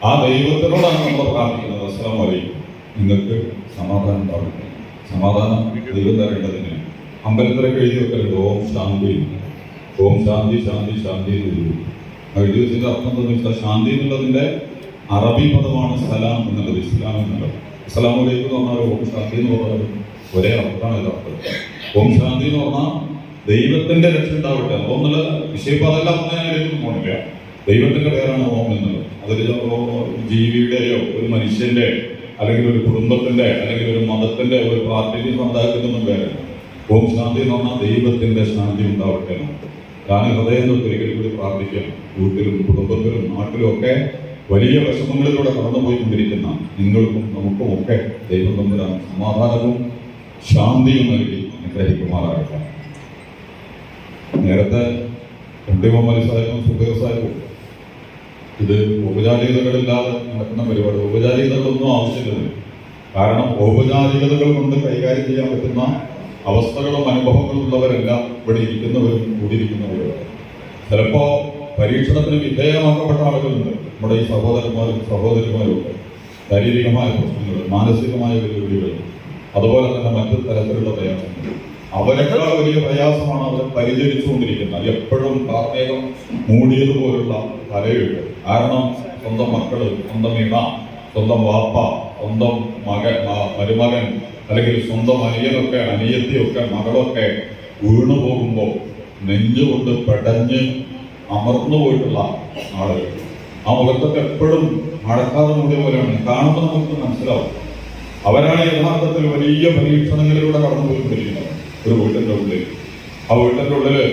ആ ദൈവത്തിനോടാണ് നമ്മൾ പ്രാർത്ഥിക്കുന്നത്. അസ്സലാമു അലൈക്കും, നിങ്ങൾക്ക് സമാധാനം ഉണ്ടാവട്ടെ. സമാധാനം ദൈവം തരേണ്ടതിന് അമ്പലത്തിലൊക്കെ എഴുതി വെക്കലുണ്ട്, ഓം ശാന്തി, ഓം ശാന്തി ശാന്തി ശാന്തി എന്ന് എഴുതി. എഴുതി വെച്ചതിന്റെ അർത്ഥം എന്താണെന്ന് വെച്ചാൽ, ശാന്തി എന്നുള്ളതിന്റെ അറബി പദമാണ് സലാം എന്നുള്ളത്, ഇസ്ലാം എന്നുള്ളത്. അസ്സലാമു അലൈക്കും എന്ന് പറഞ്ഞാൽ ഓം ശാന്തി എന്ന് പറഞ്ഞാൽ ഒരേ അർത്ഥമാണ് യഥാർത്ഥം. ഓം ശാന്തി എന്ന് പറഞ്ഞാൽ ദൈവത്തിന്റെ രക്ഷ ഉണ്ടാവട്ടെ. ഓം എന്നുള്ള വിഷയം അതെല്ലാം അതിലേക്ക് പോണില്ല. ദൈവത്തിന്റെ പേരാണ് ഓം എന്നുള്ളത്. അതൊരു ജീവിയുടെയോ ഒരു മനുഷ്യന്റെ അല്ലെങ്കിൽ ഒരു കുടുംബത്തിന്റെ അല്ലെങ്കിൽ ഒരു മതത്തിന്റെ ഒരു പാർട്ടിക്ക് ഉണ്ടാക്കുന്നൊന്നും പേരല്ല. ഓം ശാന്തി എന്ന് പറഞ്ഞാൽ ദൈവത്തിന്റെ ശാന്തി ഉണ്ടാവട്ടെ. ഞാൻ ഹൃദയം തൊട്ട് ഒരിക്കലും കൂടി പ്രാർത്ഥിക്കണം. വീട്ടിലും കുടുംബത്തിലും നാട്ടിലും ഒക്കെ വലിയ വിഷമങ്ങളിലൂടെ കടന്നുപോയിക്കൊണ്ടിരിക്കുന്ന നിങ്ങൾക്കും നമുക്കും ഒക്കെ ദൈവം തമ്പുരാൻ സമാധാനവും ശാന്തിയും നൽകി അനുഗ്രഹിക്കുമാറാകട്ടെ. നേരത്തെ മുഹമ്മദ് സാഹിബും സുബൈർ സാഹിബും ഇത് ഔപചാരികതകളില്ലാതെ നടക്കുന്ന പരിപാടി. ഔപചാരികതകളൊന്നും ആവശ്യമില്ല. കാരണം ഔപചാരികതകൾ കൊണ്ട് കൈകാര്യം ചെയ്യാൻ പറ്റുന്ന അവസ്ഥകളും അനുഭവങ്ങളും ഉള്ളവരെല്ലാം ഇവിടെ ഇരിക്കുന്നവരും കൂടിയിരിക്കുന്നവരും. ചിലപ്പോ പരീക്ഷണത്തിന് വിധേയമാക്കപ്പെട്ട ആളുകളുണ്ട് നമ്മുടെ ഈ സഹോദരന്മാരും സഹോദരിമാരും ഒക്കെ. ശാരീരികമായ പ്രശ്നങ്ങൾ, മാനസികമായ വെല്ലുവിളികൾ, അതുപോലെ തന്നെ മറ്റു തരത്തിലുള്ള പ്രയാസങ്ങൾ. അവരെക്കാൾ വലിയ പ്രയാസമാണ് അവരെ പരിചരിച്ചുകൊണ്ടിരിക്കുന്നത്. എപ്പോഴും കാർമേഘം മൂടിയതുപോലുള്ള തലയുണ്ട്. കാരണം സ്വന്തം മക്കള്, സ്വന്തം ഇണ, സ്വന്തം വാപ്പ, സ്വന്തം മരുമകൻ അല്ലെങ്കിൽ സ്വന്തം അനിയനൊക്കെ അനിയത്തിയൊക്കെ മകളൊക്കെ വീണു പോകുമ്പോൾ നെഞ്ചുകൊണ്ട് പെടഞ്ഞ് അമർന്നു പോയിട്ടുള്ള ആളുകൾ. ആ മുഖത്തൊക്കെ എപ്പോഴും മഴക്കാതെ മൂടിയ പോലെയാണ്. കാണുമ്പോൾ നമുക്ക് മനസ്സിലാവും അവരാണ് യഥാർത്ഥത്തിൽ വലിയ പരീക്ഷണങ്ങളിലൂടെ കടന്നുപോയിക്കൊണ്ടിരിക്കുന്നത്. ഒരു വീട്ടിന്റെ ഉള്ളിൽ, ആ വീട്ടിന്റെ ഉള്ളില്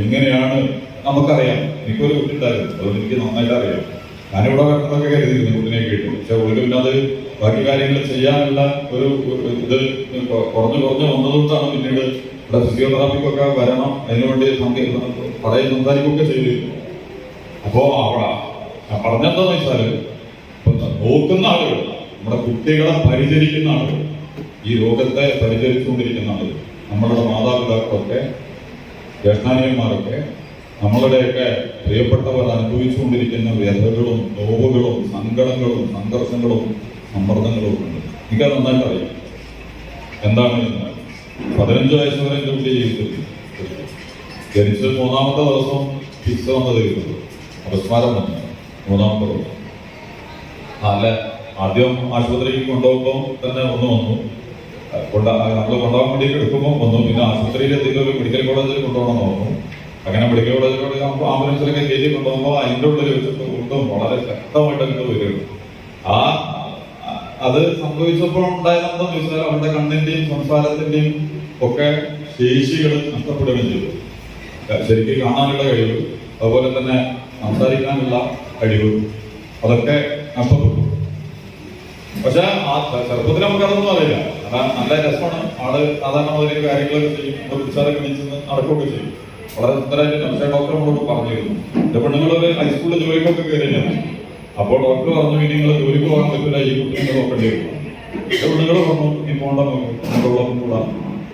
എങ്ങനെയാണ് നമുക്കറിയാം. എനിക്കൊരു വീട്ടുണ്ടായിരുന്നു, അതുകൊണ്ട് എനിക്ക് നന്നായിട്ട് അറിയാം. ഞാനിവിടെ വരുന്നതൊക്കെ കരുതിയിരുന്നു വീട്ടിനെ കേട്ടു. പക്ഷെ വീട്ടിലത് ബാക്കി കാര്യങ്ങൾ ചെയ്യാനുള്ള ഒരു ഇത് കുറഞ്ഞു വന്നതുകൊണ്ടാണ് പിന്നീട് ഇവിടെ ഫിസിയോതെറാപ്പിക്കൊക്കെ വരണം, അതിനുവേണ്ടി പടയിൽ സംസാരിക്കുകയൊക്കെ ചെയ്തിരുന്നു. അപ്പോ പറഞ്ഞെന്താന്ന് വെച്ചാല്, നോക്കുന്ന ആളുകൾ, നമ്മുടെ കുട്ടികളെ പരിചരിക്കുന്ന ആളുകൾ, ഈ രോഗത്തെ പരിചരിച്ചുകൊണ്ടിരിക്കുന്ന ആളുകൾ, നമ്മളുടെ മാതാപിതാക്കളൊക്കെ, ജ്യേഷ്ഠാനിയന്മാരൊക്കെ, നമ്മളുടെയൊക്കെ പ്രിയപ്പെട്ടവർ അനുഭവിച്ചുകൊണ്ടിരിക്കുന്ന വ്യഥകളും നോവുകളും സങ്കടങ്ങളും സംഘർഷങ്ങളും സമ്മർദ്ദങ്ങളും ഉണ്ട്. എനിക്കത് നന്നായിട്ട് അറിയാം എന്താണ്. 15 വയസ്സ് വരെ എൻ്റെ കുട്ടി ജീവിതത്തിൽ ജനിച്ച് 3-ാമത്തെ ദിവസം ഫിക്സ് വന്നത് അപസ്മാരം വന്നു. 3-ാമത്തെ ദിവസം അല്ലെ, ആദ്യം ആശുപത്രിക്ക് കൊണ്ടുപോകുമ്പോൾ തന്നെ ഒന്ന് വന്നു. നമ്മൾ കൊണ്ടുപോകാൻ വേണ്ടി എടുക്കുമ്പോൾ വന്നു. പിന്നെ ആശുപത്രിയിൽ എന്തെങ്കിലും ഒരു മെഡിക്കൽ കോളേജിൽ കൊണ്ടുപോകണം നോക്കും. അങ്ങനെ മെഡിക്കൽ കോളേജിലൂടെ ആംബുലൻസിലൊക്കെ കയറ്റി കൊണ്ടുപോകുമ്പോൾ അതിൻ്റെ ഉള്ളിൽ വെച്ചിട്ട് വീണ്ടും വളരെ ശക്തമായിട്ട് അങ്ങ് വരികയാണ്. അത് സംഭവിച്ചപ്പോൾ ഉണ്ടായതെന്ന് ചോദിച്ചാൽ അവരുടെ കണ്ണിന്റെയും സംസാരത്തിന്റെയും ഒക്കെ ശേഷികൾ നഷ്ടപ്പെടുകയും ചെയ്തു. ശരിക്കും കാണാനുള്ള കഴിവ്, അതുപോലെ തന്നെ സംസാരിക്കാനുള്ള കഴിവ്, അതൊക്കെ നഷ്ടപ്പെട്ടു. പക്ഷെ ആ ചെറുപ്പത്തിൽ നമുക്കതൊന്നും അറിയില്ല. അതാണ് നല്ല രസമാണ്. ആള് സാധാരണ മുതലേ കാര്യങ്ങളൊക്കെ ചെയ്യും, പിടിച്ചാലൊക്കെ വിളിച്ച് നടക്കുകയൊക്കെ ചെയ്യും. വളരെ സുന്ദരമായിട്ട് പക്ഷേ ഡോക്ടർ നമ്മളോട് പറഞ്ഞിരുന്നു, എന്റെ പെണ്ണുങ്ങളൊരു ഹൈസ്കൂളിൽ ജോലിക്കൊക്കെ കയറിയാണ്. അപ്പോൾ ഡോക്ടർ പറഞ്ഞു, ഇനി നിങ്ങൾ ജോലിക്ക് പോകാൻ പറ്റില്ല, ഈ കുട്ടികൾ നോക്കേണ്ടി വരും. എന്റെ പെണ്ണുങ്ങൾ പറഞ്ഞു, ഈ പോകണ്ട, നോക്കും കൂടാ,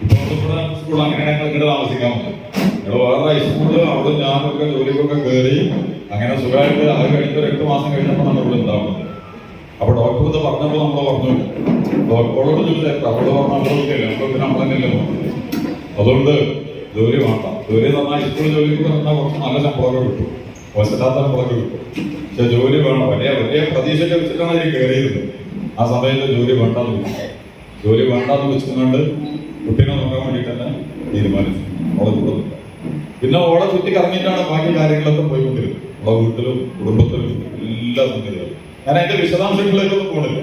ഇപ്പൊ കൂടെ സ്കൂൾ അങ്ങനെ ഇങ്ങനെ താമസിക്കാൻ പറ്റും. ഞങ്ങൾ വേറെ ഹൈസ്കൂളിൽ അവിടെ ഞാനൊക്കെ ജോലിക്കൊക്കെ കയറി അങ്ങനെ സുഖമായിട്ട് അത് കഴിഞ്ഞ ഒരു 8 മാസം കഴിഞ്ഞപ്പോൾ നമ്മൾ ഇവിടെ ഉണ്ടാവുന്നത്. അപ്പൊ ഡോക്ടർ ഇത് പറഞ്ഞപ്പോൾ നമ്മൾ പറഞ്ഞു, ഡോക്ടറോട് ചോദിച്ചാൽ അവളോട് പറഞ്ഞില്ല, നമുക്ക് നമ്മളെന്നല്ലേ നോക്കുന്നത്. അതുകൊണ്ട് ജോലി വേണ്ട. ജോലി തന്നാൽ സ്കൂൾ ജോലിക്ക് തന്നാൽ കുറച്ച് നല്ല ശമ്പളമൊക്കെ കിട്ടും, മോശമില്ലാത്ത ശമ്പളമൊക്കെ കിട്ടും. പക്ഷെ ജോലി വേണം. വലിയ വലിയ പ്രതീക്ഷയൊക്കെ വെച്ചിട്ടാണ് അതിൽ കയറിയിരുന്നത്. ആ സമയത്ത് ജോലി വേണ്ടെന്ന് വെച്ചു. ജോലി വേണ്ടെന്ന് വെച്ചുകൊണ്ട് കുട്ടീനെ നോക്കാൻ വേണ്ടിയിട്ട് തന്നെ തീരുമാനിച്ചു. അവളെ കൂടെ പിന്നെ ഓളെ ചുറ്റി കറങ്ങിയിട്ടാണ് ബാക്കി കാര്യങ്ങളൊക്കെ പോയിക്കൊണ്ടിരുന്നത്. അവളെ വീട്ടിലും കുടുംബത്തിലും എല്ലാ സംഗതികളും. ഞാൻ അതിന്റെ വിശദാംശങ്ങളിലേക്കൊന്നും പോണില്ല.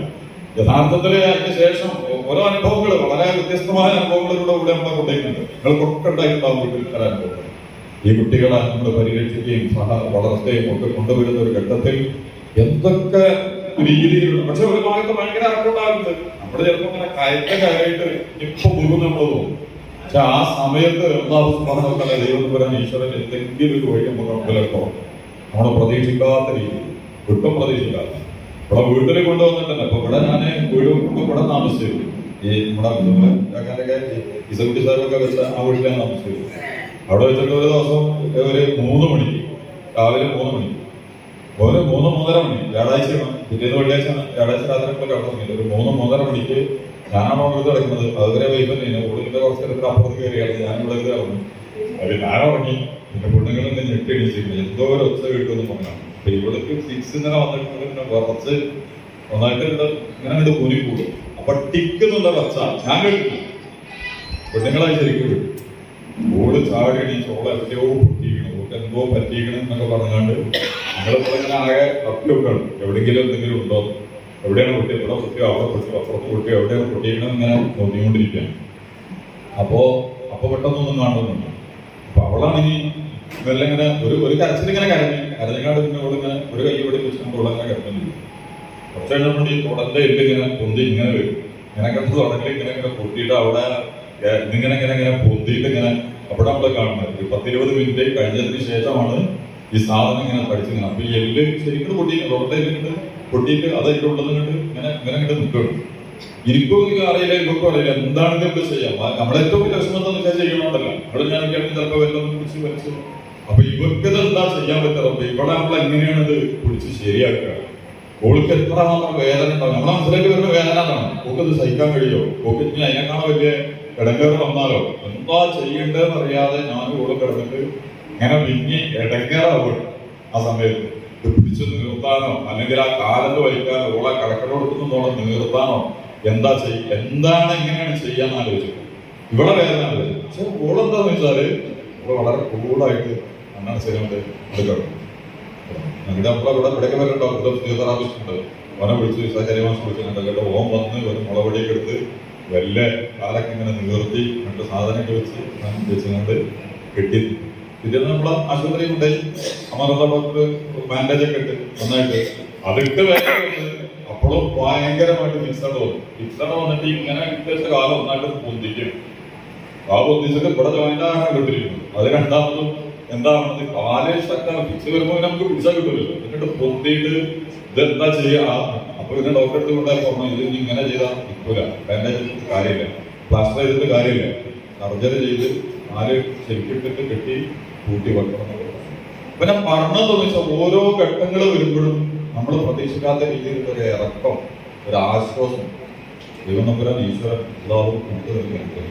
യഥാർത്ഥത്തിൽ അതിന് ശേഷം ഓരോ അനുഭവങ്ങൾ, വളരെ വ്യത്യസ്തമായ അനുഭവങ്ങളിലൂടെ കൂടെ നമ്മളെ കൊണ്ടേക്കുന്നുണ്ട്. നിങ്ങൾക്കൊക്കെ ഉണ്ടായിട്ടുണ്ടാവും വീട്ടിൽ പല അനുഭവങ്ങൾ. ഈ കുട്ടികളെ നമ്മൾ പരിരക്ഷിക്കുകയും വളർത്തുകയും ഒക്കെ കൊണ്ടുവരുന്ന ഒരു ഘട്ടത്തിൽ എന്തൊക്കെ രീതിയിലുള്ള, പക്ഷെ ഒരു ഭാഗത്ത് ഭയങ്കര അറക്കുണ്ടാകുന്നത്. നമ്മുടെ ചിലപ്പോൾ ഇങ്ങനെ കയറ്റായിട്ട് ഇപ്പൊ പോകും നമ്മൾ തോന്നും. പക്ഷെ ആ സമയത്ത് പറഞ്ഞ ദൈവം പറയാൻ ഈശ്വരൻ എന്തെങ്കിലും ഒരു വഴി നമുക്ക് മുമ്പിലെത്തോ, നമ്മൾ പ്രതീക്ഷിക്കാത്ത രീതിയിൽ, ഒട്ടും പ്രതീക്ഷിക്കാത്ത. ഇവിടെ വീട്ടിൽ കൊണ്ടുവന്നിട്ടുണ്ട്. അപ്പൊ ഇവിടെ ഞാൻ ഇവിടെ താമസിച്ചു. ഈ നമ്മുടെ ഇസക്കുട്ടി സാറൊക്കെ വെച്ച ആ വീട്ടിലാണ് താമസിച്ചത്. അവിടെ വെച്ചിട്ട് ഒരു ദിവസം ഒരു 3 മണിക്ക്, രാവിലെ 3 മണിക്ക് ഒരു 3-3:30 മണി വ്യാഴാഴ്ചയാണ്, പിറ്റേന്ന് വെള്ളിയാഴ്ചയാണ്, വ്യാഴാഴ്ച രാത്രി കിടന്നില്ല. ഒരു 3-3:30 മണിക്ക് ഞാനാണോ വീട് കിടക്കുന്നത്, അതുവരെ വൈകുന്നേരം കൂടുതലിന്റെ കുറച്ച് നേരത്തിന് അപ്പുറത്ത് കയറിയാണ് ഞാൻ ഇവിടെ കയറുന്നു. അത് ഞാനുറങ്ങി, പിന്നെ പെണ്ണുങ്ങളെന്നെ ഞെട്ടി എണീച്ചിരിക്കുന്നു, എന്തോ ഒരു ഒച്ച കിട്ടുമെന്ന് പറഞ്ഞാണ്. അപ്പൊ ഇവിടേക്ക് ഫിക്സ് ഇങ്ങനെ വന്നിട്ട് പിന്നെ കുറച്ച് നന്നായിട്ട് ഇങ്ങനെ അങ്ങോട്ട് കൂനി കൂടും. അപ്പൊ ടിക്ക് എന്നുള്ള ഒച്ച ഞാൻ കേട്ടിട്ടില്ല, പെണ്ണുങ്ങളായി ശരിക്കും കേട്ടു. ഓള് ചാടി എണീച്ച് ഓളെ എവിടെയോ പൊട്ടിക്കണം, ഓൾക്ക് എന്തോ പറ്റിക്കണം എന്നൊക്കെ പറഞ്ഞുകൊണ്ട് ഞങ്ങളിപ്പോൾ ഇങ്ങനെ ആകെ തപ്പിയൊക്കെയാണ് എവിടെയെങ്കിലും എന്തെങ്കിലും ഉണ്ടോ, എവിടെയാണ് പൊട്ടിയത്, ഇവിടെ പൊട്ടിയോ അവിടെ പൊട്ടിയോ അപ്പുറത്ത് പൊട്ടിയോ എവിടെയാണ് പൊട്ടിക്കണം ഇങ്ങനെ തോന്നിക്കൊണ്ടിരിക്കുകയാണ്. അപ്പൊ പെട്ടെന്നൊന്നും കാണുന്നുണ്ട്. അപ്പൊ അവളാണെങ്കിൽ ഇതെല്ലാം ഇങ്ങനെ ഒരു കരച്ചിലിങ്ങനെ കരഞ്ഞങ്ങാട് പിന്നെ അവളിങ്ങനെ ഒരു കൈ ഇവിടെ വെച്ചിട്ട് അവളങ്ങനെ കിടക്കുന്നില്ല. കുറച്ച് കഴിഞ്ഞപ്പോൾ ഈ തുടന്റെ എല്ലിങ്ങനെ പൊന്തി ഇങ്ങനെ വരും, ഇങ്ങനെ കിടന്ന് തുടങ്ങിൽ ഇങ്ങനെ പൊട്ടിയിട്ട് അവിടെ ഇങ്ങനെ പൊന്തിയിട്ട് ഇങ്ങനെ അവിടെ നമ്മൾ കാണുന്നത്. ഒരു 10-20 മിനിറ്റ് കഴിഞ്ഞതിന് ശേഷമാണ് ഈ സാധനം ഇങ്ങനെ പഠിച്ചിങ്ങനെ. അപ്പൊ ഈ എല്ല് ശരിക്കും പൊട്ടിയിട്ട് തുടന്റെ എല്ലിട്ട് പൊട്ടിയിട്ട് അത് അതിൻ്റെ ഉള്ളത് കണ്ട് ഇങ്ങനെ നിൽക്കണം. എനിക്കും അറിയില്ല, ഇവർക്കും അറിയില്ല എന്താണ് ഇതൊക്കെ ചെയ്യാം. നമ്മളേറ്റവും വലിയ വിഷമം എന്താ ചെയ്യണോണ്ടല്ല, ഇവിടെ ഞാൻ ചിലപ്പോൾ വെള്ളം പിടിച്ച് വലിച്ചു. അപ്പൊ ഇവർക്കത് എന്താ ചെയ്യാൻ പറ്റാറുണ്ട്, ഇവിടെ നമ്മൾ എങ്ങനെയാണ് ഇത് പിടിച്ച് ശരിയാക്കുക. ഓൾക്ക് എത്ര മാത്രം വേദന ഉണ്ടാവും, നമ്മളെ മനസ്സിലേക്ക് വരുന്ന വേദന എന്നാണ്. ഓക്കത് സഹിക്കാൻ കഴിയോ, ഓക്ക് ഇനി അതിനേക്കാണോ വലിയ ഇടങ്കേറ് വന്നാലോ എന്താ ചെയ്യേണ്ടതെന്ന് അറിയാതെ ഞാൻ ഓള് കിടന്നിട്ട് ഇങ്ങനെ വിങ്ങി ഇടങ്കേറാവും. ആ സമയത്ത് ഇത് പിടിച്ച് നിർത്താനോ അല്ലെങ്കിൽ ആ കാലത്ത് വലിക്കാനോ ഓളെ കടക്കടോടുക്കുന്നതോളം നിർത്താനോ എന്താണ് എങ്ങനെയാണ് ചെയ്യാൻ ആലോചിച്ചത്. ഇവിടെ വേദന ആലോചിച്ചു. പക്ഷെ ഓളെന്താന്ന് വെച്ചാല് ഓള് വളരെ കൂളായിട്ട് എന്നാണ് ചെയ്യുന്നത് എടുക്കണം. ഞങ്ങളുടെ അപ്പള ഇവിടേക്ക് വരണ്ടാവും, ഇവിടെ ഫിസിയോതെറാപ്പിസ്റ്റ് ഉണ്ട്, ഓനെ വിളിച്ച് സഹചര്യമാസം വിളിച്ചിട്ടുണ്ട് കേട്ടോ. ഓൻ വന്ന് ഒരു മുളവടിയൊക്കെ എടുത്ത് വല്ല കാലൊക്കെ ഇങ്ങനെ നിവർത്തി 2 സാധനമൊക്കെ വെച്ചുകൊണ്ട് കെട്ടി. പിറ്റേന്ന് നമ്മളെ ആശുപത്രി കൊണ്ടായി അമൃത ഡോക്ടർ ബാൻഡേജൊക്കെ ഇട്ട് നന്നായിട്ട് അതിട്ട് വേറെ അപ്പോഴും ഭയങ്കരമായിട്ട് ഫിക്സഡ് വന്നിട്ട് ഇങ്ങനെ ഇട്ട കാലം ഒന്നായിട്ട് പൊന്തിക്കും. ആ പൊന്തിച്ചിട്ട് ഇവിടെ ജോയിന്റ് കിട്ടിയിരിക്കുന്നു. അത് രണ്ടാമതും എന്താണെന്ന് കാലേ ശക്തമാണ്. ഫിക്സ് വരുമ്പോൾ നമുക്ക് പിടിച്ചാൽ കിട്ടുമല്ലോ. എന്നിട്ട് പൊന്തിയിട്ട് ഇതെന്താ ചെയ്യാ. അപ്പൊ പിന്നെ ഡോക്ടറെ അടുത്ത് കൊണ്ടായി പറഞ്ഞു, ഇത് ഇങ്ങനെ ചെയ്താൽ കിട്ടൂല, ബാൻഡേജ് കാര്യമില്ല, പ്ലാസ്റ്റർ ചെയ്തിട്ട് കാര്യമില്ല, സർജറി ചെയ്ത് കാല് ശരിക്കിട്ടിട്ട് കെട്ടി കൂട്ടി വെക്കണം. പിന്നെ പറഞ്ഞതെന്ന് വെച്ചാൽ ഓരോ ഘട്ടങ്ങൾ വരുമ്പോഴും നമ്മൾ പ്രതീക്ഷിക്കാത്ത രീതിയിലുള്ള ഒരു ഇറക്കം, ഒരു ആശ്വാസം ദൈവം നമ്പുരാൻ ഈശ്വരൻ എല്ലാവരും നമുക്ക് നൽകി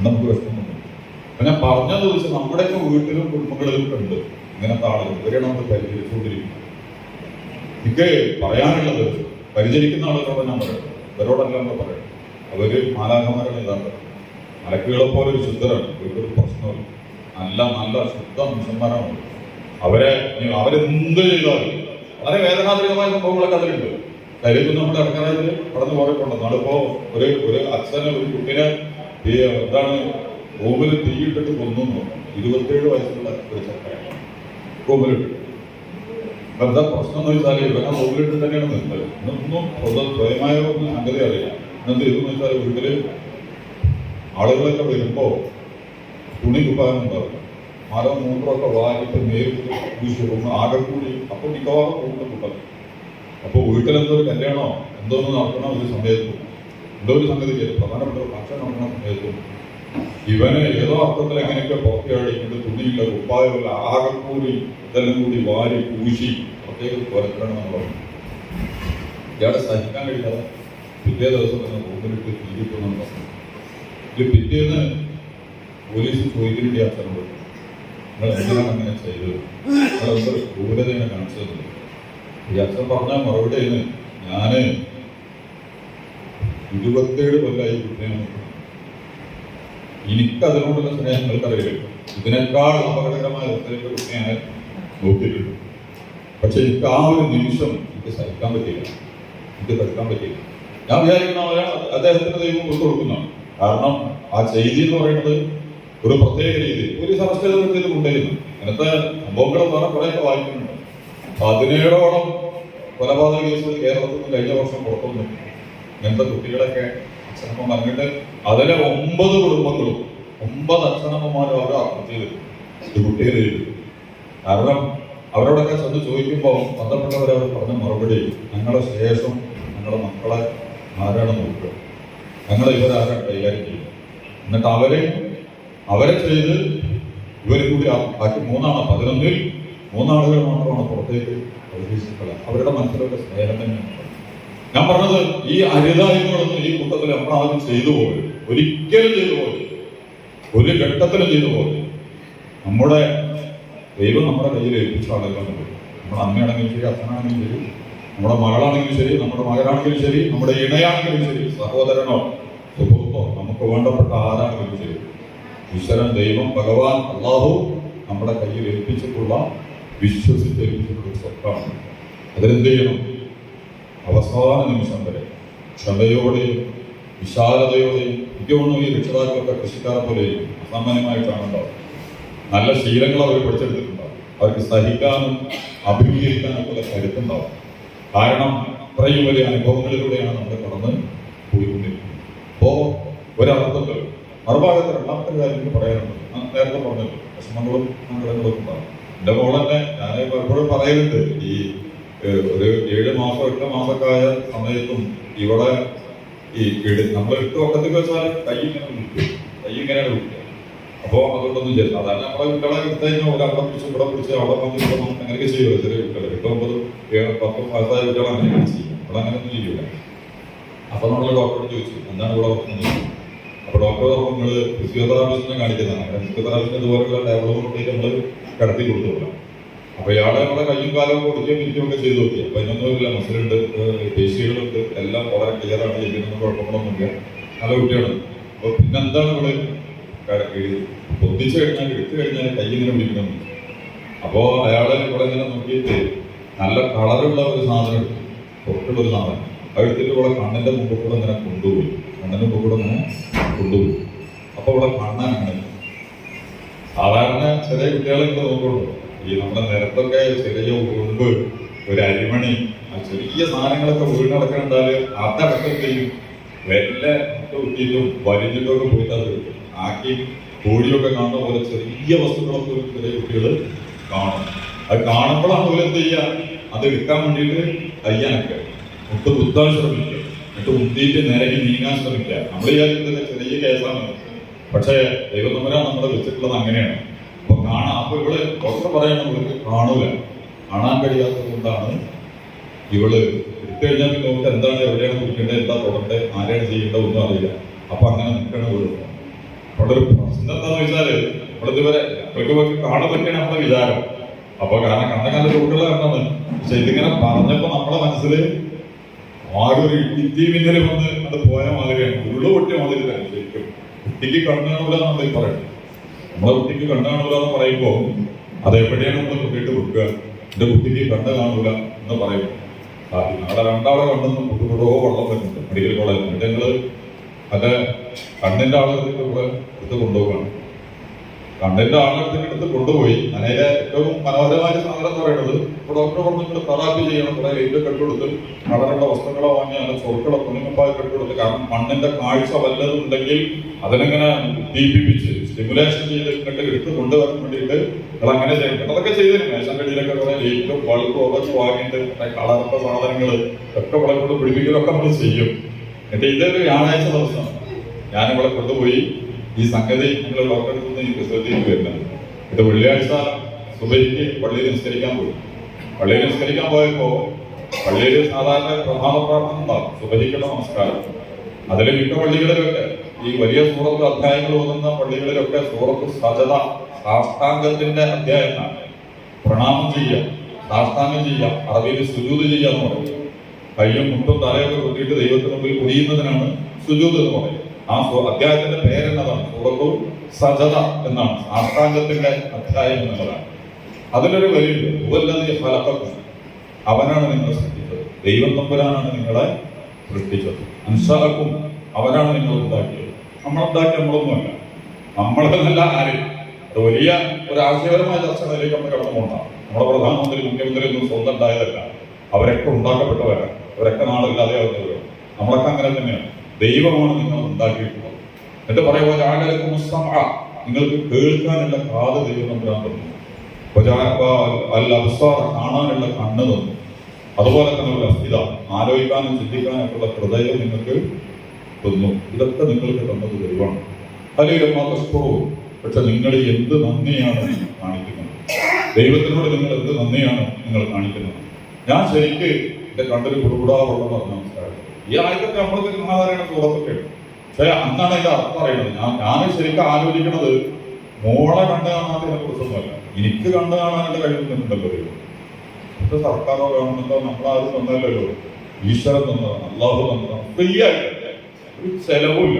നമുക്ക് വിഷമമുണ്ട്. അപ്പൊ ഞാൻ പറഞ്ഞതെന്ന് വെച്ചാൽ നമ്മുടെയൊക്കെ വീട്ടിലും കുടുംബങ്ങളിലും ഉണ്ട് ഇങ്ങനത്തെ ആളുകൾ. ഇവരെയാണ് നമ്മൾ പരിചരിച്ചുകൊണ്ടിരിക്കുന്നത്. എനിക്ക് പറയാനുള്ളത് പരിചരിക്കുന്ന ആളുകളോട് ഞാൻ പറയണം, ഇവരോടല്ല നമ്മൾ പറയണം. അവര് മാലാഖമാരാണ്. ഇതാണ് മലക്കുകളെ പോലെ ഒരു ശുദ്ധരാണ്, ഇവർക്കൊരു പ്രശ്നമില്ല. നല്ല ശുദ്ധ മനുഷ്യന്മാരാണ്. അവരെന്ത് ചെയ്താലും വളരെ വേദനാജനകമായ സംഭവങ്ങളൊക്കെ അതിലുണ്ട്. കാര്യം നമ്മുടെ ഇടക്കാലത്തിൽ കടന്നു പോയിട്ടുണ്ട്. നാളിപ്പോ ഒരു അച്ഛന് ഒരു കുട്ടിനെ എന്താണ് റൂമിൽ തീയിട്ടിട്ട് കൊന്നു. 27 വയസ്സുള്ള ഒരു ചെറുക്കനാണ് റൂമിലിട്ട്. എന്താ പ്രശ്നം എന്ന് വെച്ചാൽ ഇവരെ റൂമിലിട്ട് തന്നെയാണ് നിന്നത്. ഇന്നൊന്നും സ്വയമായ ഒന്നും സംഗതി അറിയില്ല. ഇന്നത്തെ ഇതെന്ന് വെച്ചാൽ വീട്ടില് ആളുകളൊക്കെ വരുമ്പോ തുണി കുപ്പായം ഉണ്ടാവില്ല, 3 വാങ്ങിട്ട് നേരിട്ട് പൂശിടും ആകെ കൂടി. അപ്പൊ മിക്കവാറും കൂട്ടം. അപ്പൊ വീട്ടിലെന്തോ ഒരു കല്യാണോ എന്തോന്ന് നടക്കണ ഒരു സമയത്തും എന്തോ ഒരു സംഗതി പ്രധാനപ്പെട്ട ഭക്ഷണം നടക്കണ സമയത്തും ഇവന് ഏതോ അർത്ഥത്തിൽ എങ്ങനെയൊക്കെ പുറത്തിയാടിക്കൊണ്ട് തുണിയില്ല കുപ്പായമില്ല ആകെ കൂടി ഇതെല്ലാം കൂടി വാരി പൂശി പ്രത്യേക തുരക്കണമെന്ന് പറഞ്ഞു. ഇയാളെ സഹിക്കാൻ കഴിയാതെ പിറ്റേ ദിവസം തന്നെ റൂമിലിട്ട് തീരുത്തുന്നു പറഞ്ഞു. ഇത് പിറ്റേന്ന് പോലീസ് ചോദിക്കേണ്ട അച്ഛനോട്, നിങ്ങൾ എന്തിനാണ് അങ്ങനെ ചെയ്തത്, നിങ്ങളെന്തൊരു ക്രൂരതയാണ് കാണിച്ചത്. ഈ അച്ഛൻ പറഞ്ഞ മറുപടി ആയിരുന്നു, ഞാന് 27 കൊല്ലമായി കുട്ടിയെ നോക്കണം, എനിക്കതിനോടുള്ള സ്നേഹം നിങ്ങൾക്കറിയില്ല. ഇതിനേക്കാൾ അപകടകരമായ ഒത്തിരി കുട്ടിയെ ഞാൻ നോക്കിയിട്ടുണ്ട്. പക്ഷെ എനിക്ക് ആ ഒരു നിമിഷം എനിക്ക് സഹിക്കാൻ പറ്റില്ല, എനിക്ക് തടുക്കാൻ പറ്റില്ല. ഞാൻ വിചാരിക്കുന്ന അദ്ദേഹത്തിന് ദൈവം കൊടുക്കുന്നതാണ്. കാരണം ആ ചെയ്തി എന്ന് പറയുന്നത് ഒരു പ്രത്യേക രീതി പോലീസ് അറസ്റ്റ് ചെയ്ത് കൊണ്ടുവരുന്നു. അങ്ങനത്തെ സംഭവങ്ങൾ വേറെ കുറേയൊക്കെ വായിക്കുന്നുണ്ട്. 17ഓളം കൊലപാതക കേസുകൾ കേരളത്തിൽ നിന്ന് കഴിഞ്ഞ വർഷം പുറത്തു വന്നു. ഇങ്ങനത്തെ കുട്ടികളൊക്കെ അച്ഛനമ്മ പറഞ്ഞിട്ട് അതിലെ 9 കുടുംബങ്ങളും 9 അച്ഛനമ്മമാരും അവർ ആത്മഹത്യ ചെയ്തു, കുട്ടികൾ ചെയ്തു. കാരണം അവരോടൊക്കെ ചെന്ന് ചോദിക്കുമ്പോൾ ബന്ധപ്പെട്ടവരവർ പറഞ്ഞ മറുപടി, ഞങ്ങളുടെ ശേഷം ഞങ്ങളുടെ മക്കളെ ആരാണ് നോക്കുക, ഞങ്ങളെ ഇവരാരാണ് കൈകാര്യം ചെയ്യുക. എന്നിട്ട് അവരെ ചെയ്ത് ഇവർ കൂടി ബാക്കി 3 11 മൂന്നാളുകൾ മാത്രമാണ് പുറത്തേക്ക് പ്രവേശിക്കുക. അവരുടെ മനസ്സിലൊക്കെ സ്നേഹം തന്നെയാണ്. ഞാൻ പറഞ്ഞത് ഈ അരുതായ്മകളൊന്നും ഈ കൂട്ടത്തിൽ നമ്മളാദ്യം ചെയ്തു പോകരുത്, ഒരിക്കലും ചെയ്തു പോകരുത്, ഒരു ഘട്ടത്തിലും ചെയ്തു പോകരുത്. നമ്മുടെ ദൈവം നമ്മുടെ കയ്യിൽ ഏൽപ്പിച്ച ആളുകളുണ്ട്. നമ്മുടെ അമ്മയാണെങ്കിലും ശരി, അച്ഛനാണെങ്കിലും ശരി, നമ്മുടെ മകളാണെങ്കിലും ശരി, നമ്മുടെ മകനാണെങ്കിലും ശരി, നമ്മുടെ ഇണയാണെങ്കിലും ശരി, സഹോദരനോ സുഹൃത്തോ, നമുക്ക് വേണ്ടപ്പെട്ട ആരാണെങ്കിലും ശരി, ഈശ്വരൻ, ദൈവം, ഭഗവാൻ, അള്ളാഹു നമ്മുടെ കയ്യിൽ ഏൽപ്പിച്ചിട്ടുള്ള വിശ്വസിച്ചേൽപ്പിച്ചിട്ടുള്ള സ്വത്താണ്. അതിനെന്ത് ചെയ്യണം? അവസാന നിമിഷം വരെ ക്ഷമയോടെയും വിശാലതയോടെയും, എനിക്ക് തോന്നുന്നു ഈ രക്ഷിതാക്കളൊക്കെ കൃഷിക്കാരെ പോലെയും അസാമാന്യമായിട്ടാണുണ്ടാവും. നല്ല ശീലങ്ങൾ അവർ പഠിച്ചെടുത്തിട്ടുണ്ടാവും. അവർക്ക് സഹിക്കാനും അഭിമുഖീകരിക്കാനും ഒക്കെ കരുത്തുണ്ടാവും. കാരണം അത്രയും വലിയ അനുഭവങ്ങളിലൂടെയാണ് നമ്മൾ കടന്ന് പോയിക്കൊണ്ടിരിക്കുന്നത്. അപ്പോ ഒരർത്ഥത്തിൽ മറുഭാഗത്ത് രണ്ടാമത്തെ കാര്യം പറയാനുണ്ട്. നേരത്തെ പറഞ്ഞല്ലോ, വിഷമങ്ങളും സങ്കടങ്ങളും ഉണ്ടാവും. എന്റെ മോളെന്നെ ഞാൻ പലപ്പോഴും പറയലുണ്ട്, ഈ ഒരു 7 മാസം 8 മാസക്കായ സമയത്തും ഇവിടെ ഈ നമ്മൾ 8 വക്കത്തേക്ക് വെച്ചാൽ കൈ ഇങ്ങനെയാണ് വിളിക്കുക. അപ്പോ അതുകൊണ്ടൊന്നും ചെയ്യില്ല. അതാണ് നമ്മളെ കുട്ടികളെ എടുത്തു കഴിഞ്ഞാൽ ഒരവിടെ പിടിച്ച് ഇവിടെ പിടിച്ച് അവിടെ വന്ന് ഇവിടെ അങ്ങനെയൊക്കെ ചെയ്യുമല്ലോ ചെറിയ കുട്ടികൾ. 8, 9, 10 വയസ്സായ കുട്ടികൾ അങ്ങനെയൊക്കെ ചെയ്യും. ഇവിടെ അങ്ങനെയൊന്നും ചെയ്യൂല. അപ്പൊ നമ്മൾ ഡോക്ടറോട് ചോദിച്ചു, എന്താണ് ഇവിടെ നോക്കുന്നത്? അപ്പൊ ഡോക്ടർ പറഞ്ഞു, നിങ്ങൾ ഫിസിയോതെറാപ്പിസ്റ്റിനെ കാണിക്കുന്നതാണ്. അങ്ങനെ ഫിസിയോതെറാപ്പിസ്റ്റിന് ഇതുപോലുള്ള ഡെവലപ്മെന്റ് നമ്മൾ കടത്തി കൊടുത്തില്ല. അപ്പൊ ഇയാളെ നമ്മളെ കയ്യും കാലവും കൊടുക്കുകയും ഇരിക്കുകയൊക്കെ ചെയ്തു നോക്കി. അപ്പൊ അതിനൊന്നുമില്ല, മസിലുണ്ട്, പേശികളുണ്ട്, എല്ലാം വളരെ ക്ലിയർ ആണ്, ഇതിനൊന്നും കുഴപ്പങ്ങളൊന്നുമില്ല, നല്ല കുട്ടിയാണ്. അപ്പൊ പിന്നെന്താണ് ഇവിടെ പൊതിച്ചു കഴിഞ്ഞാൽ എടുത്തു കഴിഞ്ഞാൽ കൈ ഇങ്ങനെ പിടിക്കണം. അപ്പോ അയാളെ ഇവിടെ ഇങ്ങനെ നോക്കിയിട്ട് നല്ല കളറുള്ള ഒരു സാധനം എടുത്തു, പുറത്തുള്ള ഒരു സാധനം അതെടുത്തിട്ട് ഇവിടെ കണ്ണിന്റെ മുമ്പ് കൂടെ ഇങ്ങനെ കൊണ്ടുപോയി, കണ്ണിന്റെ മുമ്പ് കൂടെ ഇങ്ങനെ കൊണ്ടുപോയി. അപ്പൊ ഇവിടെ കണ്ണാണ് സാധാരണ ചെറിയ കുട്ടികളെ ഇങ്ങനെ നോക്കുള്ളൂ. ഈ നമ്മുടെ നിരത്തൊക്കെ ചെറിയ ഉറുമ്പ്, ഒരു അരിമണി, ആ ചെറിയ സാധനങ്ങളൊക്കെ വീട് നടക്കണ്ടാല് അതടക്കം ചെയ്യും. വല്ല കുട്ടിയിട്ടും വലിഞ്ഞിട്ടൊക്കെ പോയിട്ട് അത് ആക്കി കോഴിയൊക്കെ കാണുന്ന പോലെ ചെറിയ വസ്തുക്കളൊക്കെ ചെറിയ കുട്ടികൾ കാണും. അത് കാണുമ്പോഴാണ് പോലെ എന്ത് ചെയ്യുക, അത് എടുക്കാൻ വേണ്ടിയിട്ട് കയ്യാനൊക്കെ മുട്ട് കുത്താൻ ശ്രമിക്കുക, എന്നിട്ട് മുത്തിയിട്ട് നിരക്കി നീങ്ങാൻ ശ്രമിക്കുക. നമ്മൾ വിചാരിക്കുന്നത് ചെറിയ കേസാണ്, പക്ഷേ ദൈവത്തമ്പുരാൻ നമ്മളെ വെച്ചിട്ടുള്ളത് അങ്ങനെയാണ്. അപ്പൊ കാണാം. അപ്പൊ ഇവള് ഡോക്ടർ പറയാൻ നമ്മൾക്ക് കാണൂല, കാണാൻ കഴിയാത്തത് കൊണ്ടാണ് ഇവള് എടുത്തു കഴിഞ്ഞാൽ പിന്നെ നമുക്ക് എന്താണ്, എവിടെയാണ് കുടിക്കേണ്ടത്, എന്താ തൊടേണ്ടത്, ആരെയാണ് ചെയ്യേണ്ടത് ഒന്നും അറിയില്ല. അപ്പൊ അങ്ങനെ നിൽക്കണ വീട്. അവിടെ ഒരു പ്രശ്നം എന്താന്ന് വെച്ചാല് നമ്മളിതുവരെ ഇവർക്ക് കാണാൻ പറ്റിയാണ് നമ്മുടെ വിചാരം. അപ്പൊ കാരണം കണ്ണ കുട്ടികളെ കണ്ടത്, പക്ഷെ ഇതിങ്ങനെ പറഞ്ഞപ്പോ നമ്മളെ മനസ്സില് ആകെ ഒരു ഇത്തി മിന്നൽ വന്ന് അത് പോയ മാതിരിയാണ്, ഉള്ളു പൊട്ടിയ മാതിരി തന്നെ. ശരിക്കും കുട്ടിക്ക് കണ്ണു കാണൂല എന്നാണ് പറയുന്നത്. നമ്മളെ കുട്ടിക്ക് കണ്ണു കാണൂല എന്ന് പറയുമ്പോ അതെവിടെയാണ് നമ്മൾ കുട്ടിയിട്ട് കൊടുക്കുക? എന്റെ കുട്ടിക്ക് കണ്ണ് കാണൂല എന്ന് പറയുമ്പോൾ നാളെ 2 ആളെ കണ്ടെന്ന് കുട്ടികളോ വെള്ളം വരുന്നുണ്ട് മെഡിക്കൽ കോളേജിൽ. ഞങ്ങള് മറ്റേ കണ്ണിന്റെ ആളെടുത്ത് എടുത്ത് കൊണ്ടുപോകാണ്. കണ്ണിന്റെ ആളെടുത്ത് കൊണ്ടുപോയി അതിലെ ഏറ്റവും മനോഹരമായ സാധനം എന്ന് പറയുന്നത്, ഇപ്പൊ ഡോക്ടർ പറഞ്ഞു തെറാപ്പി ചെയ്യണം, കുറെ ലൈറ്റ് കെട്ടുകൊടുത്ത് കളറുള്ള വസ്ത്രങ്ങളോ വാങ്ങി അതിന്റെ ചൊറുക്കളോ തുണിമപ്പായി കെട്ടുകൊടുത്ത്, കാരണം കണ്ണിന്റെ കാഴ്ച വല്ലതും ഉണ്ടെങ്കിൽ അതിനെങ്ങനെ ദീപിപ്പിച്ച് സ്റ്റിമുലേഷൻ ചെയ്ത് ഇങ്ങോട്ട് എടുത്ത് കൊണ്ടുവരാൻ വേണ്ടിയിട്ട് നിങ്ങൾ അങ്ങനെ ചെയ്യണം. അതൊക്കെ ചെയ്തിരുന്നു. മേശങ്കടിയിലൊക്കെ കുറെ ലൈറ്റും ബൾബും ഒക്കെ വാങ്ങിയിട്ട് കളറുള്ള സാധനങ്ങൾ ഒക്കെ ഇവിടെ കൊണ്ട് പിടിപ്പിക്കലൊക്കെ നമ്മൾ ചെയ്യും. എന്നിട്ട് ഇതൊരു വ്യാഴാഴ്ച ദിവസമാണ് ഞാനിവിടെ കൊണ്ടുപോയി ഈ സംഗതി നിങ്ങൾ ഡോക്ടറെ നിന്ന് ഈ ശ്രദ്ധയിൽ വരുന്നത്. ഇത് വെള്ളിയാഴ്ച സുബഹിക്ക് പള്ളിയിൽ നിസ്കരിക്കാൻ പോയി. പള്ളിയിൽ നിസ്കരിക്കാൻ പോയപ്പോ പള്ളിയിൽ സാധാരണ പ്രധാന പ്രാർത്ഥന ഉണ്ടാവും, സുബഹിക്കുള്ള നമസ്കാരം. അതിൽ മിക്ക പള്ളികളിലൊക്കെ ഈ വലിയ സൂറത്ത് അധ്യായങ്ങൾ ഓതുന്ന പള്ളികളിലൊക്കെ സൂറത്ത് സജദ, സാഷ്ടാംഗത്തിന്റെ അധ്യായമാണ്. പ്രണാമം ചെയ്യുക, സാഷ്ടാംഗം ചെയ്യുക, അറബിയിൽ സുജൂദ് ചെയ്യുക എന്ന് പറയും. കയ്യും മുട്ടും തലയൊക്കെ കൊത്തിയിട്ട് ദൈവത്തിന് മുമ്പിൽ കുനിയുന്നതിനാണ് സുജൂദ് എന്ന് പറയുന്നത്. ആ അധ്യായത്തിന്റെ പേരെന്നതാണ് സൂറത്തു സജദ എന്നാണ്, സാഷ്ടാംഗത്തിന്റെ അധ്യായം എന്നുള്ളതാണ്. അതിലൊരു വരിയുണ്ട്, ഫലക്കും അവനാണ് നിങ്ങളെ സൃഷ്ടിച്ചത്, ദൈവം തമ്പുരാനാണ് നിങ്ങളെ സൃഷ്ടിച്ചത്, അൻഷഅക്കും അവനാണ് നിങ്ങൾ ഉണ്ടാക്കിയത്. നമ്മളുണ്ടാക്കി നമ്മളൊന്നുമല്ല, നമ്മളെന്നല്ല ആരും. അത് വലിയ ഒരു ആശയപരമായ ചർച്ചകളിലേക്ക് നമ്മൾ കടന്നു പോകണം. നമ്മുടെ പ്രധാനമന്ത്രി മുഖ്യമന്ത്രി ഒന്നും സ്വന്തം ഉണ്ടായതല്ല, അവരൊക്കെ ഉണ്ടാക്കപ്പെട്ടവരാണ്, അവരൊക്കെ നാളില്ലാതെ ആവുന്നവരാണ്. നമ്മളൊക്കെ അങ്ങനെ തന്നെയാണ്. ദൈവമാണ് നിങ്ങൾ ഉണ്ടാക്കിയിട്ടുള്ളത്. എന്നിട്ട് പറയുമ്പോൾ നിങ്ങൾക്ക് കേൾക്കാനുള്ള കാത് ദൈവം തമ്പുരാൻ തന്നു, കാണാനുള്ള കണ്ണ് തന്നു, അതുപോലെ തന്നെ ഒരു അസ്ഥിത ആലോചിക്കാനും ചിന്തിക്കാനൊക്കെയുള്ള ഹൃദയം നിങ്ങൾക്ക് തന്നു. ഇതൊക്കെ നിങ്ങൾക്ക് തന്നത് ദൈവമാണ്. അല്ലെങ്കിൽ പക്ഷെ നിങ്ങൾ എന്ത് നന്ദിയാണ് കാണിക്കുന്നത്? ദൈവത്തിനോട് നിങ്ങൾ എന്ത് നന്ദിയാണ് നിങ്ങൾ കാണിക്കുന്നത്? ഞാൻ ശരിക്ക് എന്റെ കണ്ടിൽ കുടുകൂടാറുള്ള നമസ്കാരം. ഈ ആയത്തൊക്കെ നമ്മൾക്ക് സമാധാന സുഹൃത്തൊക്കെ ഉണ്ട്. പക്ഷെ അന്നാണ് അതിന്റെ അർത്ഥം അറിയുന്നത്. ഞാൻ ശരിക്കും ആലോചിക്കുന്നത് മോളെ കണ്ടു കാണാത്തതിനെ കുറിച്ചൊന്നുമല്ല, എനിക്ക് കണ്ടു കാണാനുള്ള കഴിവുന്നുണ്ടല്ലോ. ഇപ്പൊ സർക്കാരോ ഗവൺമെന്റോ നമ്മളാരും തന്നല്ലോ, ഈശ്വരൻ തന്നതാണ്, അള്ളാഹു തന്നതാണ്. ഫ്രീ ആയിട്ട് ഒരു ചെലവുമില്ല,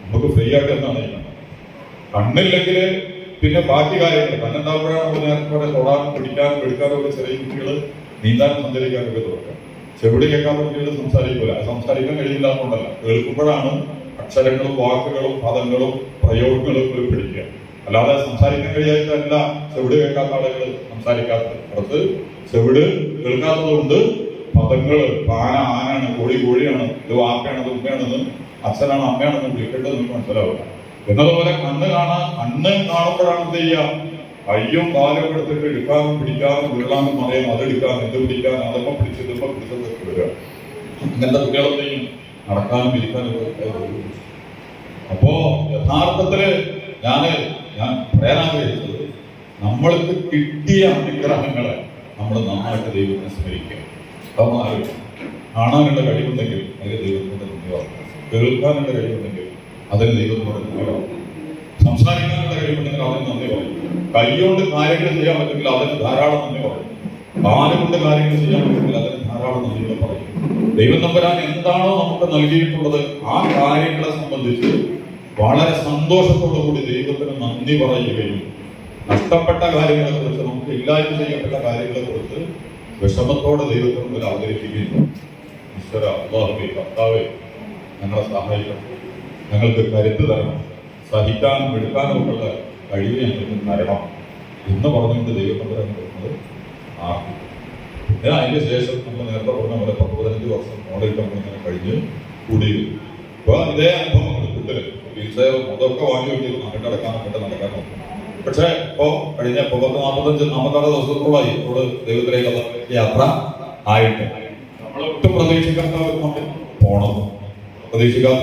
നമുക്ക് ഫ്രീ ആയിട്ട് എന്നാണ് കണ്ണില്ലെങ്കിൽ പിന്നെ ബാക്കി കാര്യങ്ങൾ കണ്ണുണ്ടാകുമ്പോഴാണ് നേരത്തെ തൊടാനും പിടിക്കാനും എടുക്കാനും ഒക്കെ ചെറിയ കുട്ടികൾ നീന്താനും സഞ്ചരിക്കാനൊക്കെ തുടങ്ങുക. ചെവിടി കേൾക്കാൻ കുട്ടികൾ സംസാരിക്കൂല, സംസാരിക്കാൻ കഴിയില്ല എന്നുണ്ടല്ല, കേൾക്കുമ്പോഴാണ് അക്ഷരങ്ങളും വാക്കുകളും പദങ്ങളും പ്രയോഗങ്ങളും ഒക്കെ പിടിക്കുക. അല്ലാതെ സംസാരിക്കാൻ കഴിയാത്തല്ല ചെവിട് കേൾക്കാത്ത ആളുകൾ സംസാരിക്കാത്തത്. അടുത്ത് ചെവിട് കേൾക്കാത്തത് കൊണ്ട് പദങ്ങള് പാന ആനാണ്, കോഴി കോഴിയാണ്, ഇത് വാപ്പയാണ്, ഇത് ഉമ്മയാണെന്ന്, അച്ഛനാണ് അമ്മയാണെന്ന് വിളിക്കേണ്ടത് നിങ്ങൾക്ക് മനസ്സിലാവില്ല. എന്നതുപോലെ കണ്ണ് കാണുമ്പോഴാണ് എന്ത് ചെയ്യുക, കയ്യും കാലും എടുത്തിട്ട് എടുക്കാനും പിടിക്കാനും ഉരുളാനും മറിയാനും അതെടുക്കാനും ഇത് പിടിക്കാനും അതൊക്കെ പിടിച്ചതൊക്കെ വരിക. ഇങ്ങനത്തെ കുട്ടികളെന്തെയും നടക്കാനും ഇരിക്കാനും. അപ്പോ യഥാർത്ഥത്തില് ഞാൻ പറയാൻ ആഗ്രഹിച്ചത്, നമ്മൾക്ക് കിട്ടിയ അനുഗ്രഹങ്ങളെ നമ്മൾ നന്നായിട്ട് ദൈവത്തിനെ സ്മരിക്കുക. അതൊന്നും ആലോചിക്കും. കാണാനുള്ള കഴിവുണ്ടെങ്കിൽ അതിന് ദൈവത്തിന്റെ നന്ദിവാക്കും. കേൾക്കാനുള്ള കഴിവുണ്ടെങ്കിൽ അതിന് ദൈവത്തിനോട് നന്ദിവാക്കും. സംസാരിക്കാനുള്ള കഴിവുണ്ടെങ്കിൽ അതിന് നന്ദി പറയും. കൈകൊണ്ട് കാര്യങ്ങൾ ചെയ്യാൻ പറ്റുമെങ്കിൽ അതിന് ധാരാളം നന്ദി പറയും. കാലുകൊണ്ട് കാര്യങ്ങൾ ചെയ്യാൻ പറ്റുമെങ്കിൽ അതിന് ധാരാളം നന്ദികൾ പറയും. ദൈവം തമ്പുരാൻ എന്താണോ നമുക്ക് നൽകിയിട്ടുള്ളത് ആ കാര്യങ്ങളെ സംബന്ധിച്ച് വളരെ സന്തോഷത്തോടു കൂടി ദൈവത്തിന് നന്ദി പറയുകയും, നഷ്ടപ്പെട്ട കാര്യങ്ങളെ കുറിച്ച്, നമുക്ക് ഇല്ലായ്മ ചെയ്യപ്പെട്ട കാര്യങ്ങളെ കുറിച്ച് വിഷമത്തോടെ ദൈവത്തിന് മുന്നിൽ അവതരിപ്പിക്കുന്നു. ഈശ്വര അല്ലാഹുവേ, കർത്താവേ, ഞങ്ങളെ സഹായിക്കണം, ഞങ്ങൾക്ക് കരുത്ത് തരണം, സഹിക്കാനും എടുക്കാനും ഒക്കെയുള്ള കഴിവ് ഞങ്ങൾക്ക് തരണം എന്ന് പറഞ്ഞുകൊണ്ട് ദൈവത്തമ്പുരാൻ കൊടുക്കുന്നത് ആർക്കും. പിന്നെ അതിന് ശേഷം നമ്മൾ നേരത്തെ പറഞ്ഞ പോലെ 10-15 വർഷം മോഡൽ കമ്പനി കഴിഞ്ഞ് കൂടിയിരുന്നു. ഇപ്പൊ ഇതേ അനുഭവങ്ങൾ കൂടുതൽ വീൽചെയർ അതൊക്കെ വാങ്ങി വെക്കിയത് അങ്ങോട്ട് നടക്കാനൊക്കെ നടക്കാൻ നോക്കും. പക്ഷെ ഇപ്പോ കഴിഞ്ഞ 40-45 ദിവസത്തോളായി ഇവിടെ ദൈവത്തിലേക്കുള്ള യാത്ര ആയിട്ട് നമ്മൾ ഒട്ടും പ്രതീക്ഷിക്കാത്ത പോണം. പ്രതീക്ഷിക്കാത്ത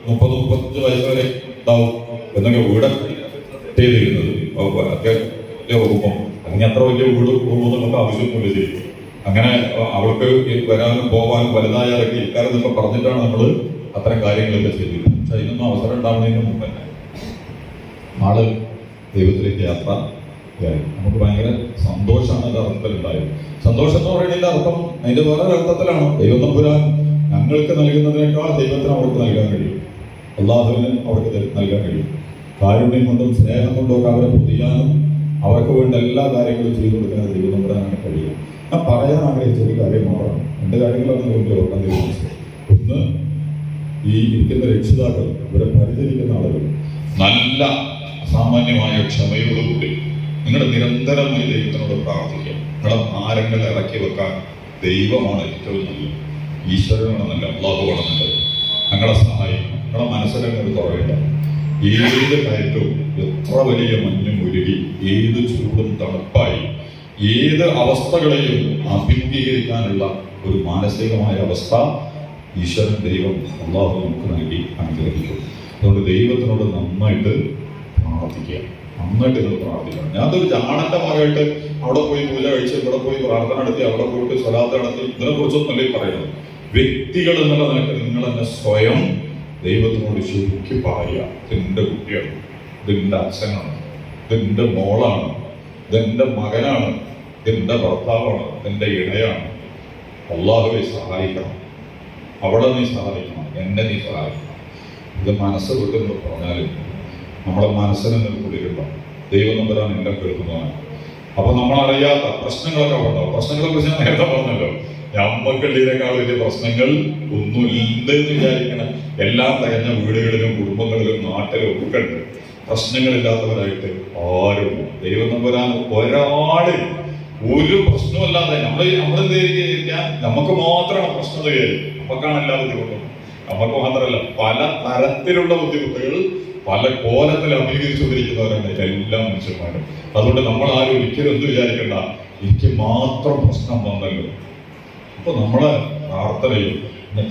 30-35 വയസ്സ് വരെ ഉണ്ടാവും എന്നൊക്കെ വീട് ചെയ്തിരുന്നത്. വകുപ്പം അങ്ങനെ അത്ര വലിയ വീട് പോകുമ്പോൾ നമുക്ക് ആവശ്യമൊന്നുമില്ല ചെയ്യും. അങ്ങനെ അവൾക്ക് വരാനും പോകാനും വലുതായാലൊക്കെ ഇക്കാരെന്നൊക്കെ പറഞ്ഞിട്ടാണ് നമ്മൾ അത്തരം കാര്യങ്ങളൊക്കെ ചെയ്തിരുന്നത്. പക്ഷെ അതിനൊന്നും അവസരം ഉണ്ടാവുന്നതിന് മുമ്പ് തന്നെ ആള് ദൈവത്തിലേക്ക് യാത്ര നമുക്ക് ഭയങ്കര സന്തോഷമാണ് അതിന്റെ അർത്ഥത്തിലുണ്ടായത്. സന്തോഷം എന്ന് പറയുന്നതിന്റെ അർത്ഥം അതിന്റെ വേറെ അർത്ഥത്തിലാണ്. ദൈവം തമ്പുരാൻ ഞങ്ങൾക്ക് നൽകുന്നതിനേക്കാൾ ദൈവത്തിന് അവർക്ക് നൽകാൻ കഴിയും, അല്ലാഹുവിന് അവർക്ക് നൽകാൻ കഴിയും. കാരുണ്യം കൊണ്ടും സ്നേഹം കൊണ്ടും ഒക്കെ അവരെ പൊതിയാനും അവർക്ക് വേണ്ട എല്ലാ കാര്യങ്ങളും ചെയ്തു കൊടുക്കാൻ ദൈവം തമ്പുരാനാണ് കഴിയും. ഞാൻ പറയാൻ ആഗ്രഹിച്ച ഒരു കാര്യം മാത്രമാണ്. 2 കാര്യങ്ങളാണ് നമുക്ക് ഓർക്കാൻ തീരുമാനിച്ചത്. ഒന്ന്, ഈ ഇരിക്കുന്ന രക്ഷിതാക്കൾ, ഇവരെ പരിചരിക്കുന്ന ആളുകൾ നല്ല അസാമാന്യമായ ക്ഷമയോടുകൂടി നിങ്ങൾ നിരന്തരമായി ദൈവത്തിനോട് പ്രാർത്ഥിക്കുക. നിങ്ങളെ ഭാരങ്ങൾ ഇറക്കി വെക്കാൻ ദൈവമാണ് ഏറ്റവും നല്ലത്, ഈശ്വരനാണ് നല്ല, അള്ളാഹുവാണ് നല്ലത്. ഞങ്ങളെ സഹായിക്കും. നിങ്ങളെ മനസ്സിലങ്ങൾ കുറവില്ല. ഏത് കയറ്റവും, എത്ര വലിയ മഞ്ഞും ഉരുകി, ഏത് ചൂടും തണുപ്പായി, ഏത് അവസ്ഥകളെയും അഭിമുഖീകരിക്കാനുള്ള ഒരു മാനസികമായ അവസ്ഥ ഈശ്വരൻ ദൈവം അള്ളാഹു നമുക്ക് നൽകി അനുഗ്രഹിക്കും. അതുകൊണ്ട് ദൈവത്തിനോട് നന്നായിട്ട് പ്രാർത്ഥിക്കുക, നന്നായിട്ട് നിങ്ങൾ പ്രാർത്ഥിക്കണം. ഞാനതൊരു ജാണന്റെ ഭാഗമായിട്ട് അവിടെ പോയി പൂജ കഴിച്ച്, ഇവിടെ പോയി പ്രാർത്ഥന നടത്തി, അവിടെ പോയിട്ട് സ്വലാത്ത് നടത്തി, ഇതിനെ കുറിച്ചൊന്നല്ലേ പറയുന്നത്. വ്യക്തികൾ എന്നുള്ള നിലക്ക് നിങ്ങൾ തന്നെ സ്വയം ദൈവത്തിനോട് ശരിക്കും പറയുക, ഇതെന്റെ കുട്ടിയാണ്, ഇതെന്റെ അച്ഛനാണ്, ഇതെന്റെ മോളാണ്, ഇതെന്റെ മകനാണ്, ഇതെന്റെ ഭർത്താവാണ്, ഇതെന്റെ ഇണയാണ്. അല്ലാഹുവേ സഹായിക്കണം, അവളെ നീ സഹായിക്കണം, എന്നെ നീ സഹായിക്കണം. ഇത് മനസ്സ് വിട്ടെന്ന് പറഞ്ഞാലും നമ്മളെ മനസ്സിനെ നിൽക്കുള്ളിലുള്ള ദൈവം നമ്പരാൻ എല്ലാം കേൾക്കുന്നതാണ്. അപ്പൊ നമ്മളറിയാത്ത പ്രശ്നങ്ങളൊക്കെ ഉണ്ടാവും. പ്രശ്നങ്ങളെ കുറിച്ച് ഞാൻ നേരത്തെ പറഞ്ഞല്ലോ, നമ്മൾക്കുള്ളതിനേക്കാൾ വലിയ പ്രശ്നങ്ങൾ ഒന്നുമില്ലെന്ന് വിചാരിക്കണം. എല്ലാം തികഞ്ഞ വീടുകളിലും കുടുംബങ്ങളിലും നാട്ടിലും ഒക്കെ ഉണ്ട്. പ്രശ്നങ്ങളില്ലാത്തവരായിട്ട് ആരും ദൈവം നമ്പരാൻ ഒരാള് ഒരു പ്രശ്നമല്ലാതെ നമ്മളെന്തായിരിക്കാൻ നമുക്ക് മാത്രമാണ് പ്രശ്നം കയറി, നമുക്കാണ് എല്ലാ ബുദ്ധിമുട്ടും. നമുക്ക് മാത്രമല്ല, പല തരത്തിലുള്ള ബുദ്ധിമുട്ടുകൾ പല കോലത്തിൽ അഭിമുഖീകരിച്ചുകൊണ്ടിരിക്കുന്നവരാണ് എല്ലാ മനുഷ്യന്മാരും. അതുകൊണ്ട് നമ്മൾ ആരും ഒരിക്കലും എന്ത് വിചാരിക്കണ്ട, എനിക്ക് മാത്രം പ്രശ്നം വന്നല്ലോ. അപ്പൊ നമ്മളെ പ്രാർത്ഥനയും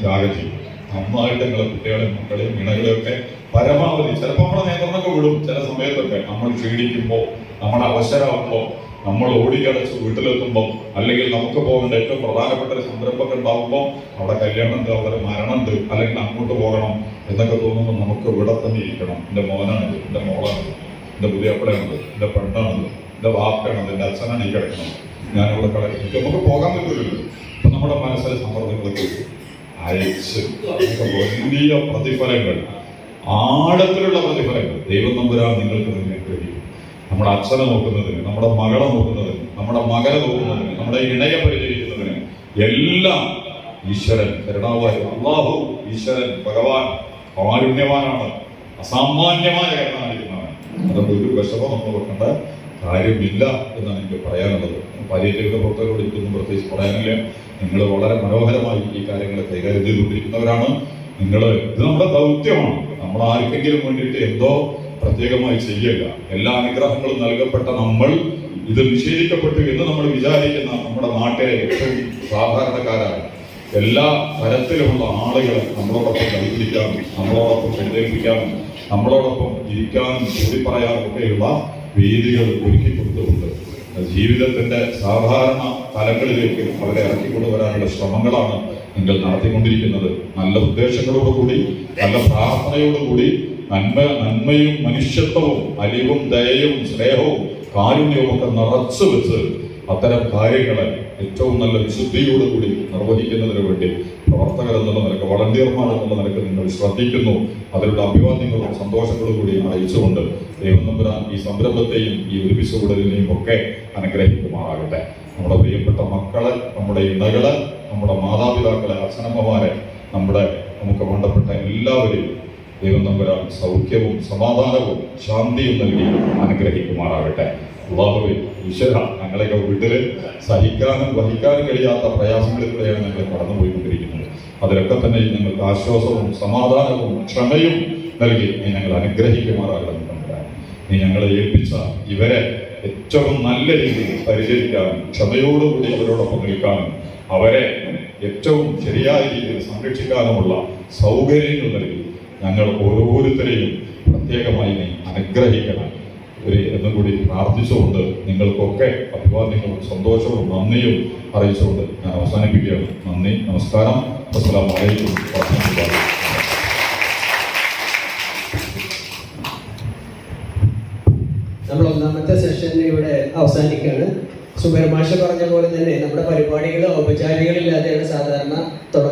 ത്യാഗം ചെയ്യും. നന്നായിട്ട് നിങ്ങളെ കുട്ടികളെയും മക്കളെയും ഇണകളെയും ഒക്കെ പരമാവധി, ചിലപ്പോൾ നമ്മളെ നിയന്ത്രണമൊക്കെ വിടും. ചില സമയത്തൊക്കെ നമ്മൾ ക്ഷീണിക്കുമ്പോൾ, നമ്മൾ അവസരമാകുമ്പോൾ നമ്മൾ ഓടിക്കടച്ച് വീട്ടിലെത്തുമ്പോൾ, അല്ലെങ്കിൽ നമുക്ക് പോകേണ്ട ഏറ്റവും പ്രധാനപ്പെട്ട ഒരു സംരംഭമൊക്കെ ഉണ്ടാകുമ്പോൾ അവിടെ കല്യാണമുണ്ട്, അവിടെ മരണമുണ്ട്, അല്ലെങ്കിൽ അങ്ങോട്ട് പോകണം എന്നൊക്കെ തോന്നുമ്പോൾ നമുക്ക് ഇവിടെ തന്നെ ഇരിക്കണം. എൻ്റെ മോനാണിത്, എൻ്റെ മോളാണിത്, എൻ്റെ പുതിയപ്പളയാണിത്, എൻ്റെ പെണ്ണാണിത്, എൻ്റെ വാപ്പയാണിത്, എൻ്റെ അച്ഛനാണ് ഈ കിടക്കുന്നത്, ഞാനിവിടെ കളക്ട് നമുക്ക് പോകാൻ പറ്റില്ലല്ലോ. അപ്പൊ നമ്മുടെ മനസ്സിലെ സമ്മർദ്ദങ്ങളൊക്കെ അയച്ച് വലിയ പ്രതിഫലങ്ങൾ, ആഴത്തിലുള്ള പ്രതിഫലങ്ങൾ ദൈവം തമ്പുരാൻ നിങ്ങൾക്ക് തന്നെ കഴിയും. നമ്മുടെ അച്ഛനെ നോക്കുന്നതിന്, നമ്മുടെ മകളെ നോക്കുന്നതിന്, നമ്മുടെ മകനെ നോക്കുന്നതിന്, നമ്മുടെ ഇണയെ പരിചരിക്കുന്നതിന് എല്ലാം ഈശ്വരൻ കരുണാവായ അല്ലാഹു, ഈശ്വരൻ ഭഗവാൻ കാരുണ്യവാനാണ്, അസാമാന്യമായ കരുണായിരിക്കുന്നവനാണ്. അതുകൊണ്ട് ഒരു വിഷമം നമ്മൾ വെക്കേണ്ട കാര്യമില്ല എന്നാണ് എനിക്ക് പറയാനുള്ളത്. പാലിയേറ്റീവ് പ്രവർത്തകരോട് എനിക്കൊന്നും പ്രത്യേകിച്ച് പറയാനില്ല. നിങ്ങൾ വളരെ മനോഹരമായി ഈ കാര്യങ്ങളെ കൈകാര്യം ചെയ്തുകൊണ്ടിരിക്കുന്നവരാണ്. ഇത് നമ്മുടെ ദൗത്യമാണ്. നമ്മൾ ആർക്കെങ്കിലും വേണ്ടിയിട്ട് എന്തോ പ്രത്യേകമായി ചെയ്യല്ല. എല്ലാ അനുഗ്രഹങ്ങളും നൽകപ്പെട്ട നമ്മൾ ഇത് നിഷേധിക്കപ്പെട്ടു എന്ന് നമ്മൾ വിചാരിക്കുന്ന നമ്മുടെ നാട്ടിലെ ഏറ്റവും സാധാരണക്കാരായ എല്ലാ തരത്തിലുമുള്ള ആളുകളെ നമ്മളോടൊപ്പം കളിപ്പിക്കാനും, നമ്മളോടൊപ്പം എഴുന്നേൽപ്പിക്കാനും, നമ്മളോടൊപ്പം ഇരിക്കാനും കൂടി പറയാനും ഒക്കെയുള്ള വേദികൾ ഒരുക്കി കൊടുത്തുകൊണ്ട് ജീവിതത്തിന്റെ സാധാരണ തലങ്ങളിലേക്ക് അവരെ ഇറക്കിക്കൊണ്ടുവരാനുള്ള ശ്രമങ്ങളാണ് നിങ്ങൾ നടത്തിക്കൊണ്ടിരിക്കുന്നത്. നല്ല ഉദ്ദേശങ്ങളോടുകൂടി, നല്ല പ്രാർത്ഥനയോടുകൂടി, നന്മയും മനുഷ്യത്വവും അലിവും ദയയും സ്നേഹവും കാരുണ്യവും ഒക്കെ നിറച്ചു വെച്ച് അത്തരം കാര്യങ്ങളെ ഏറ്റവും നല്ല വിശുദ്ധിയോടുകൂടി നിർവഹിക്കുന്നതിന് വേണ്ടി പ്രവർത്തകർ എന്നുള്ള നിലക്ക്, വളണ്ടിയർമാർ എന്നുള്ള നിലക്ക് നിങ്ങൾ ശ്രദ്ധിക്കുന്നു. അതിലുള്ള അഭിവാദ്യങ്ങളും സന്തോഷങ്ങളും കൂടി അറിയിച്ചുകൊണ്ട് ദൈവം തമ്പുരാൻ ഈ സംരംഭത്തെയും ഈ ഒരുമിച്ചുകൂടലിനെയും ഒക്കെ അനുഗ്രഹിക്കുമാറാകട്ടെ. നമ്മുടെ പ്രിയപ്പെട്ട മക്കളെ, നമ്മുടെ ഇണകളെ, നമ്മുടെ മാതാപിതാക്കളെ, അച്ഛനമ്മമാരെ, നമുക്ക് വേണ്ടപ്പെട്ട എല്ലാവരെയും ദൈവം തമ്പുരാൻ സൗഖ്യവും സമാധാനവും ശാന്തിയും നൽകി അനുഗ്രഹിക്കുമാറാകട്ടെ. അല്ലാഹുവേ, ഈശ്വര, ഞങ്ങളെയൊക്കെ വീട്ടില് സഹിക്കാനും വഹിക്കാനും കഴിയാത്ത പ്രയാസങ്ങളിലൂടെയാണ് ഞങ്ങൾ കടന്നുപോയിക്കൊണ്ടിരിക്കുന്നത്. അതിലൊക്കെ തന്നെ ഞങ്ങൾക്ക് ആശ്വാസവും സമാധാനവും ക്ഷമയും നൽകി നീ ഞങ്ങൾ അനുഗ്രഹിക്കുമാറാകണം. നീ ഞങ്ങളെ ഏൽപ്പിച്ച ഇവരെ ഏറ്റവും നല്ല രീതിയിൽ പരിചരിക്കാനും, ക്ഷമയോടുകൂടി അവരോടൊപ്പം നിൽക്കാനും, അവരെ ഏറ്റവും ശരിയായ രീതിയിൽ സംരക്ഷിക്കാനുമുള്ള സൗകര്യങ്ങൾ നൽകി ഞങ്ങൾ ഓരോരുത്തരെയും പ്രത്യേകമായി നീ അനുഗ്രഹിക്കണം എന്നും കൂടി പ്രാർത്ഥിച്ചുകൊണ്ട് നിങ്ങൾക്കൊക്കെ അഭിവാദ്യങ്ങളും സന്തോഷവും നന്ദിയും അറിയിച്ചുകൊണ്ട് ഞാൻ അവസാനിപ്പിക്കുകയാണ്. നന്ദി, നമസ്കാരം. അസ്സലാമു അലൈക്കും വറഹ്മത്തുള്ളാഹി. നമ്മൾ ഒന്നാമത്തെ സെഷൻ ഇവിടെ അവസാനിക്കുകയാണ്. സുബൈർ മാഷ് പറഞ്ഞ പോലെ തന്നെ നമ്മുടെ പരിപാടികൾ ഔപചാരികളില്ലാതെയാണ് സാധാരണ തുടങ്ങുന്നത്.